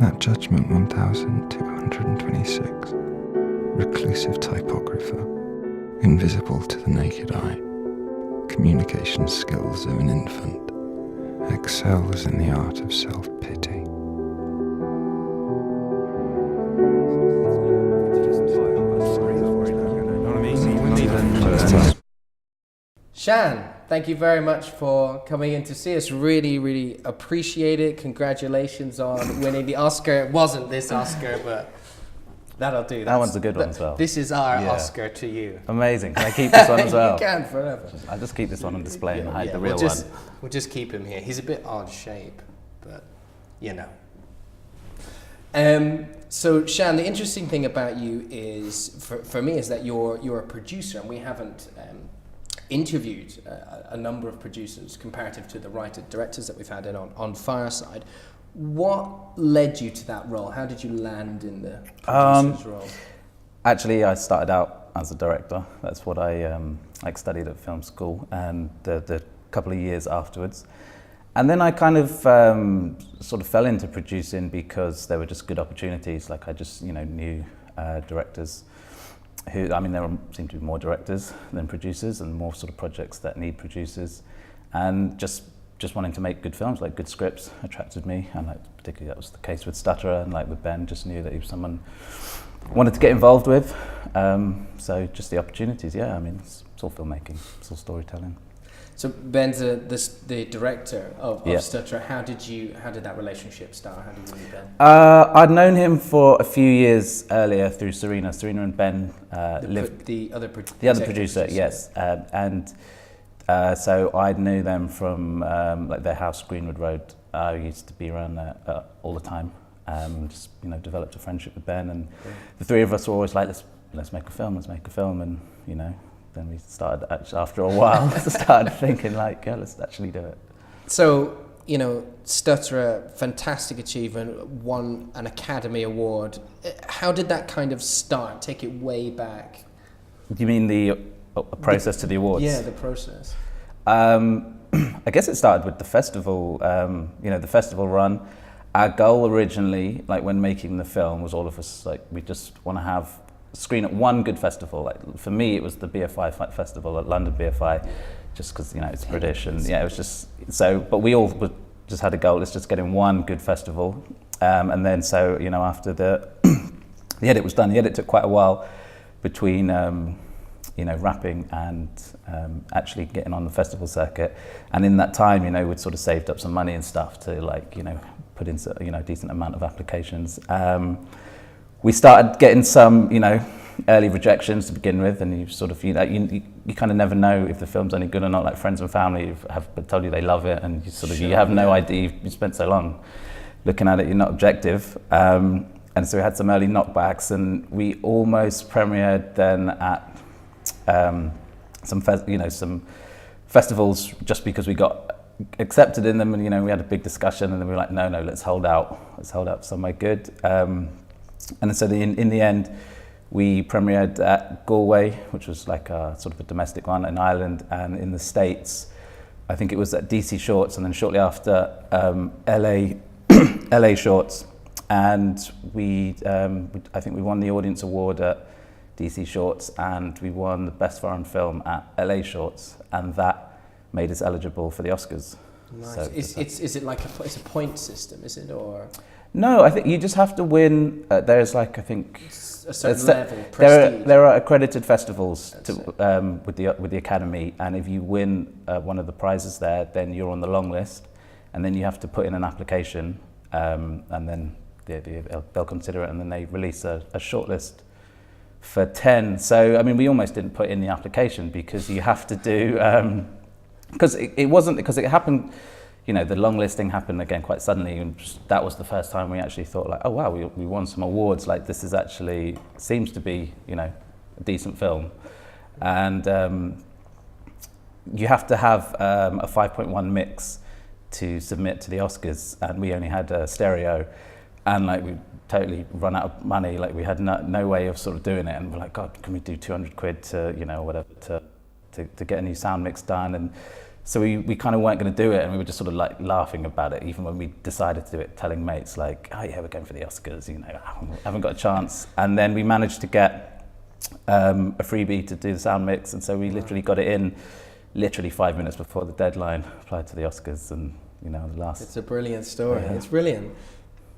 That Judgment 1226, reclusive typographer, invisible to the naked eye, communication skills of an infant, excels in the art of self-pity. Shan, thank you very much for coming in to see us. Really, really appreciate it. Congratulations on winning the Oscar. It wasn't this Oscar, but that'll do. That one's a good one as well. This is our Oscar to you. Amazing. Can I keep this one as well? You can forever. I'll just keep this one on display and hide the real one. We'll just keep him here. He's a bit odd shape, but you know. So Shan, the interesting thing about you is, for me, is that you're a producer, and we haven't interviewed a number of producers comparative to the writer-directors that we've had in on Fireside. What led you to that role? How did you land in the producer's role? Actually, I started out as a director. That's what I studied at film school, and the couple of years afterwards. And then I kind of sort of fell into producing because there were just good opportunities. Like I just knew directors who, there seem to be more directors than producers, and more sort of projects that need producers, and just wanting to make good films, like good scripts, attracted me, and particularly that was the case with Stutterer, and with Ben, just knew that he was someone I wanted to get involved with. So just the opportunities, it's all filmmaking, it's all storytelling. So Ben's the director of Stutterer. How did that relationship start? How did you meet Ben? I'd known him for a few years earlier through Serena. Serena and Ben lived. The other producer, yes. So I knew them from their house, Greenwood Road. I used to be around there all the time. Just developed a friendship with Ben, and the three of us were always like, let's make a film, and then we started, after a while, started thinking let's actually do it. So, Stutterer, fantastic achievement, won an Academy Award. How did that kind of start? Take it way back. Do you mean the process to the awards? Yeah, the process. I guess it started with the festival, the festival run. Our goal originally, when making the film, was all of us, we just want to screen at one good festival. For me, it was the BFI festival at London BFI, just because it's British, and it was just so. But we all just had a goal. Let's just get in one good festival, and then after the edit was done, the edit took quite a while between wrapping and actually getting on the festival circuit. And in that time, we'd sort of saved up some money and stuff to put in a decent amount of applications. We started getting some, early rejections to begin with, and you sort of, you kind of never know if the film's any good or not. Like friends and family have told you they love it, and you have no idea. You spent so long looking at it, you're not objective. And so we had some early knockbacks, and we almost premiered then at some festivals just because we got accepted in them, and we had a big discussion, and then we were like, no, let's hold out somewhere good. And so in the end, we premiered at Galway, which was like a sort of a domestic one in Ireland, and in the States, I think it was at DC Shorts, and then shortly after LA Shorts, and I think we won the Audience Award at DC Shorts, and we won the Best Foreign Film at LA Shorts, and that made us eligible for the Oscars. Nice. So is it like it's a point system? Is it, or? No, I think you just have to win. There's a certain level, prestige. There are accredited festivals with the Academy, and if you win one of the prizes there, then you're on the long list, and then you have to put in an application, and then they'll consider it, and then they release a shortlist for 10. So we almost didn't put in the application because you have to do because it happened. The long listing happened again quite suddenly, and that was the first time we actually thought oh wow, we won some awards. This is actually seems to be a decent film, and you have to have a 5.1 mix to submit to the Oscars, and we only had a stereo, and we totally run out of money. We had no way of sort of doing it, and we're like, God, can we do 200 quid to whatever to get a new sound mix done? And So we kind of weren't going to do it, and we were just sort of like laughing about it, even when we decided to do it, telling mates like, oh yeah, we're going for the Oscars, you know, haven't got a chance. And then we managed to get a freebie to do the sound mix, and so we literally got it in literally 5 minutes before the deadline, applied to the Oscars, and you know, the last. It's a brilliant story. Yeah. It's brilliant.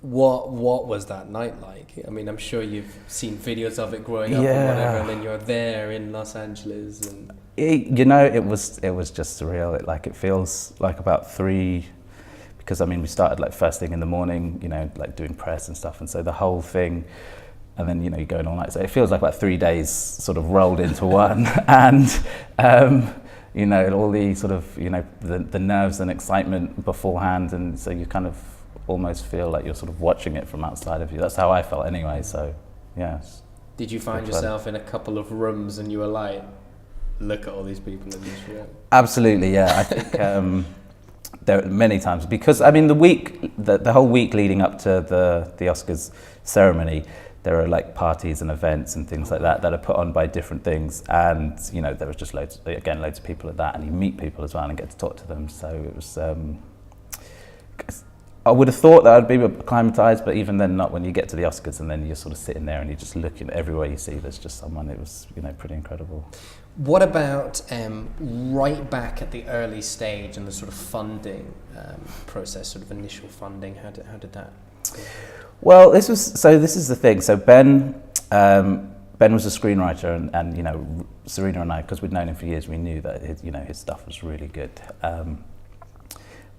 What was that night like? I mean, I'm sure you've seen videos of it growing up and whatever, and then you're there in Los Angeles and. You know, it was just surreal. It feels like about 3, because I mean we started like first thing in the morning, you know, like doing press and stuff, and so the whole thing, and then you know you're going all night. So it feels like about 3 days sort of rolled into one, and you know, all the sort of, you know, the nerves and excitement beforehand, and so you kind of almost feel like you're sort of watching it from outside of you. That's how I felt anyway. So yeah. Did you find yourself in a couple of rooms and you were like, look at all these people in this room? Absolutely, yeah. I think there are many times, because I mean the whole week leading up to the Oscars ceremony, there are like parties and events and things like that are put on by different things, and you know there was just loads of people at that, and you meet people as well and get to talk to them. So it was. I would have thought that I'd be acclimatized, but even then not when you get to the Oscars and then you're sort of sitting there and you're just looking everywhere you see there's just someone. It was, you know, pretty incredible. What about right back at the early stage and the sort of funding process, sort of initial funding? How did that go? Well, this is the thing. So Ben was a screenwriter, and you know, Serena and I, because we'd known him for years, we knew that his stuff was really good.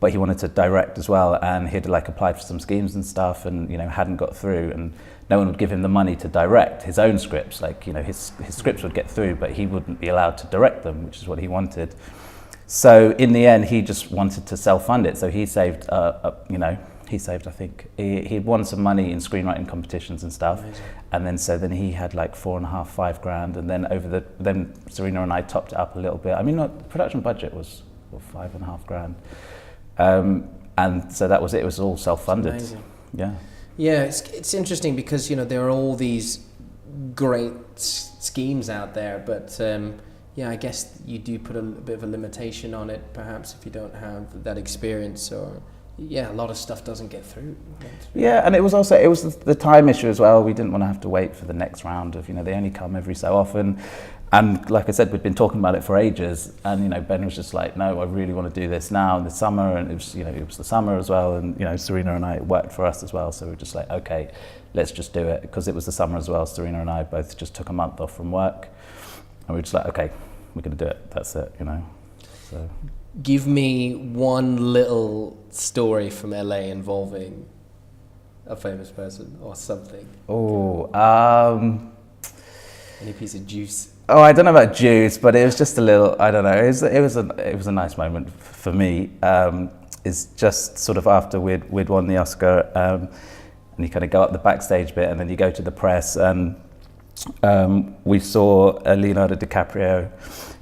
But he wanted to direct as well, and he'd like applied for some schemes and stuff, and you know hadn't got through, and no one would give him the money to direct his own scripts. Like, you know, his scripts would get through, but he wouldn't be allowed to direct them, which is what he wanted. So in the end, he just wanted to self-fund it. So he saved, I think he'd won some money in screenwriting competitions and stuff. Amazing. And then he had like $4.5 grand, and then then Serena and I topped it up a little bit. I mean, the production budget was $5.5 grand. And so that was it. It was all self-funded. Amazing. Yeah. Yeah, it's interesting because, you know, there are all these great schemes out there, but I guess you do put a bit of a limitation on it, perhaps, if you don't have that experience, or a lot of stuff doesn't get through. Yeah, and it was the time issue as well. We didn't want to have to wait for the next round of, you know, they only come every so often. And like I said, we'd been talking about it for ages, and you know, Ben was just like, no, I really want to do this now in the summer, and it was the summer as well, and you know, Serena and I, it worked for us as well, so we were just like, okay, let's just do it, because it was the summer as well. Serena and I both just took a month off from work, and we were just like, okay, we're going to do it, that's it, you know. So give me one little story from LA involving a famous person or something. Any piece of juice. Oh, I don't know about juice, but it was just a little, I don't know, it was a nice moment for me. It's just sort of after we'd won the Oscar, and you kind of go up the backstage bit, and then you go to the press, and we saw Leonardo DiCaprio.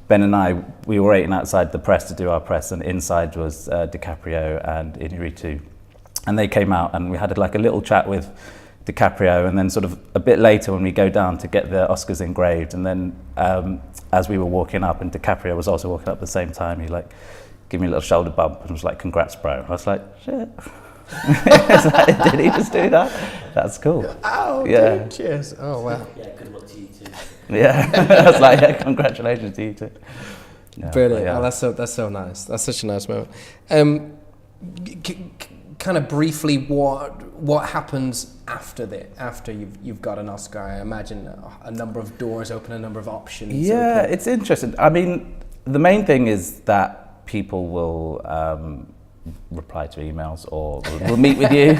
Ben and I, we were waiting outside the press to do our press, and inside was DiCaprio and Inarritu. And they came out, and we had like a little chat with DiCaprio, and then sort of a bit later when we go down to get the Oscars engraved, and then as we were walking up, and DiCaprio was also walking up at the same time, he like gave me a little shoulder bump and was like, congrats bro. I was like, shit. Like, did he just do that? That's cool. Oh, yeah. Dude, cheers. Oh, wow. Yeah, good luck to you too. Yeah, I was like, yeah, congratulations to you too. Yeah, brilliant. yeah. Oh, that's so nice. That's such a nice moment. Kind of briefly, what happens after you've got an Oscar? I imagine a number of doors open, a number of options. Yeah, open. it's interesting. I mean, the main thing is that people will reply to emails or will meet with you.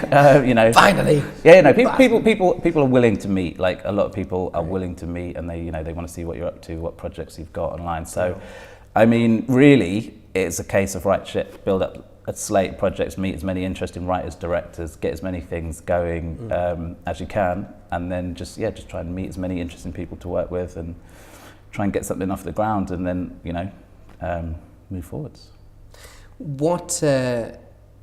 You know, finally. Yeah, you know, people are willing to meet. Like a lot of people are willing to meet, and they want to see what you're up to, what projects you've got online. So, I mean, really, it's a case of build up a slate of projects, meet as many interesting writers, directors, get as many things going as you can, and then just try and meet as many interesting people to work with, and try and get something off the ground, and then move forwards. What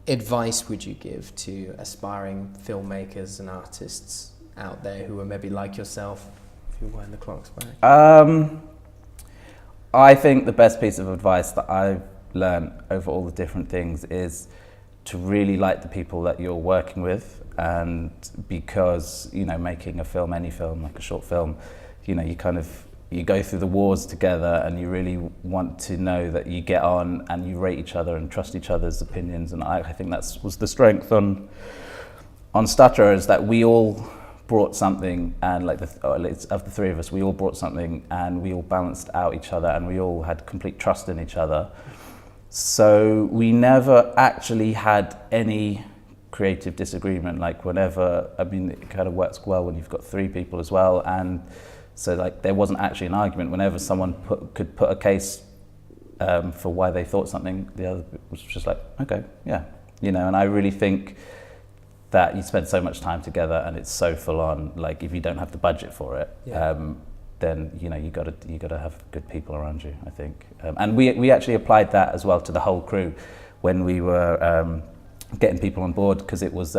advice would you give to aspiring filmmakers and artists out there who are maybe like yourself, if you wind the clocks back? I think the best piece of advice that I've learned over all the different things is to really like the people that you're working with. And because, you know, making a film, any film, like a short film, you know, you go through the wars together, and you really want to know that you get on and you rate each other and trust each other's opinions. And I think that was the strength on Stutterer, is that we all brought something, and like of the three of us, we all brought something, and we all balanced out each other, and we all had complete trust in each other. So we never actually had any creative disagreement. Like whenever, I mean, it kind of works well when you've got three people as well, and so like there wasn't actually an argument. Whenever someone could put a case for why they thought something, the other was just like, okay, yeah, you know. And I really think that you spend so much time together, and it's so full on. Like if you don't have the budget for it, then you know you got to have good people around you, I think. And we actually applied that as well to the whole crew when we were getting people on board, because it was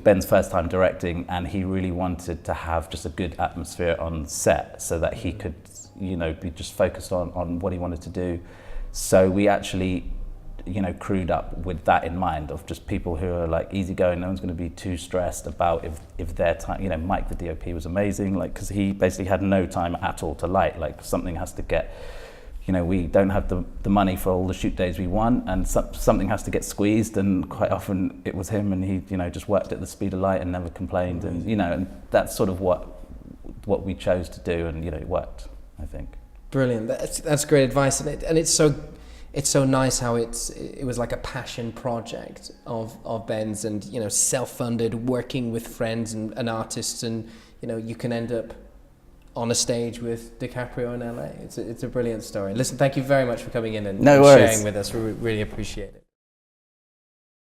Ben's first time directing, and he really wanted to have just a good atmosphere on set so that he could, you know, be just focused on what he wanted to do. So we actually, you know, crewed up with that in mind, of just people who are like easygoing. No one's going to be too stressed about if their time, you know. Mike, the DOP, was amazing, like, because he basically had no time at all to light. Like something has to get, you know, we don't have the money for all the shoot days we want, and something has to get squeezed, and quite often it was him, and he, you know, just worked at the speed of light and never complained. And, you know, and that's sort of what we chose to do, and, you know, it worked, I think. Brilliant. That's great advice, and it's so nice how it was like a passion project of Ben's, and, you know, self-funded, working with friends and artists, and, you know, you can end up on a stage with DiCaprio in LA. It's a brilliant story. Listen, thank you very much for coming in and sharing with us. We really appreciate it.